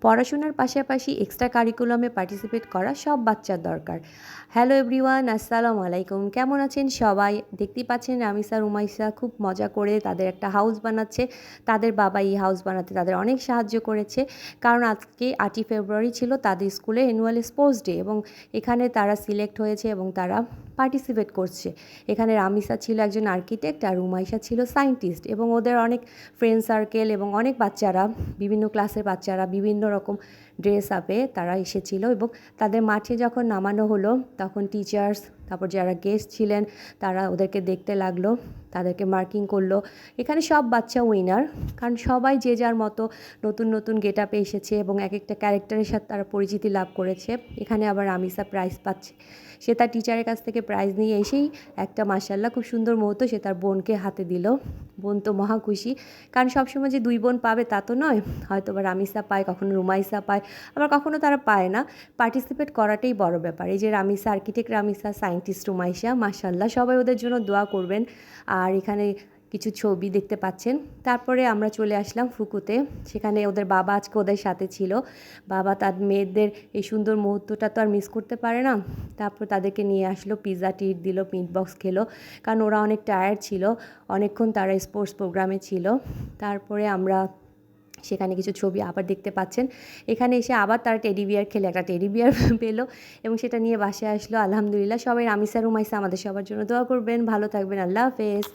পড়াশোনার পাশাপাশি extra কারিকুলামে participate করা সব বাচ্চার দরকার। হ্যালো এভরিওয়ান, আসসালামু আলাইকুম। কেমন আছেন সবাই? দেখতেই পাচ্ছেন রামিসা রুমাইসা খুব মজা করে তাদের একটা হাউস বানাচ্ছে। তাদের বাবা এই হাউস বানাতে তাদের অনেক সাহায্য করেছে, কারণ আজকে 8ই ফেব্রুয়ারি ছিল তাদের স্কুলে অ্যানুয়াল স্পোর্টস ডে, এবং এখানে তারা সিলেক্ট হয়েছে এবং তারা পার্টিসিপেট করছে। এখানে রামিসা ছিল একজন আর্কিটেক্ট আর রুমাইসা ছিল সায়েন্টিস্ট, এবং ওদের অনেক ফ্রেন্ড সার্কেল এবং অনেক বাচ্চারা, বিভিন্ন ক্লাসের বাচ্চারা বিভিন্ন রকম ড্রেস আপে তারা এসেছিল। এবং তাদের মাঠে যখন নামানো হলো তখন টিচার্স, তারপর যারা গেস্ট ছিলেন তারা ওদেরকে দেখতে লাগলো, তাদেরকে মার্কিং করলো। এখানে সব বাচ্চা উইনার, কারণ সবাই যে যার মতো নতুন নতুন গেট আপে এসেছে এবং এক একটা ক্যারেক্টারের সাথে তারা পরিচিতি লাভ করেছে। এখানে আবার রামিসা প্রাইজ পাচ্ছে। সে তার টিচারের কাছ থেকে প্রাইজ নিয়ে এসেই একটা মাশাআল্লাহ খুব সুন্দর মুহূর্ত সে তার বোনকে হাতে দিল। বোন তো মহা খুশি, কারণ সবসময় যে দুই বোন পাবে তা তো নয়। হয়তো বা রামিসা পায়, কখনো রুমাইসা পায়, আবার কখনো তারা পায় না। পার্টিসিপেট করাটাই বড় ব্যাপার। এই যে রামিসা আর্কিটেক্ট, রামিসা সায়েন্টিস্ট, রুমাইসা, মাশাআল্লাহ সবাই ওদের জন্য দোয়া করবেন। আর এখানে কিছু ছবি দেখতে পাচ্ছেন। তারপরে আমরা চলে আসলাম ফুকুতে। সেখানে ওদের বাবা আজকে ওদের সাথে ছিল। বাবা তার মেয়েদের এই সুন্দর মুহূর্তটা তো আর মিস করতে পারে না। তারপর তাদেরকে নিয়ে আসলো, পিৎজা ট্রিট দিল, মিট বক্স খেলো, কারণ ওরা অনেক টায়ার্ড ছিল, অনেকক্ষণ তারা স্পোর্টস প্রোগ্রামে ছিল। তারপরে আমরা সেখানে কিছু ছবি আবার দেখতে পাচ্ছেন। এখানে এসে আবার তারা টেডি বিয়ার খেলে একটা টেডি বিয়ার পেলো, এবং সেটা নিয়ে বাসায় আসলো। আলহামদুলিল্লাহ। সবাই রামিসা রুমাইসা আমাদের সবার জন্য দোয়া করবেন। ভালো থাকবেন। আল্লাহ হাফেজ।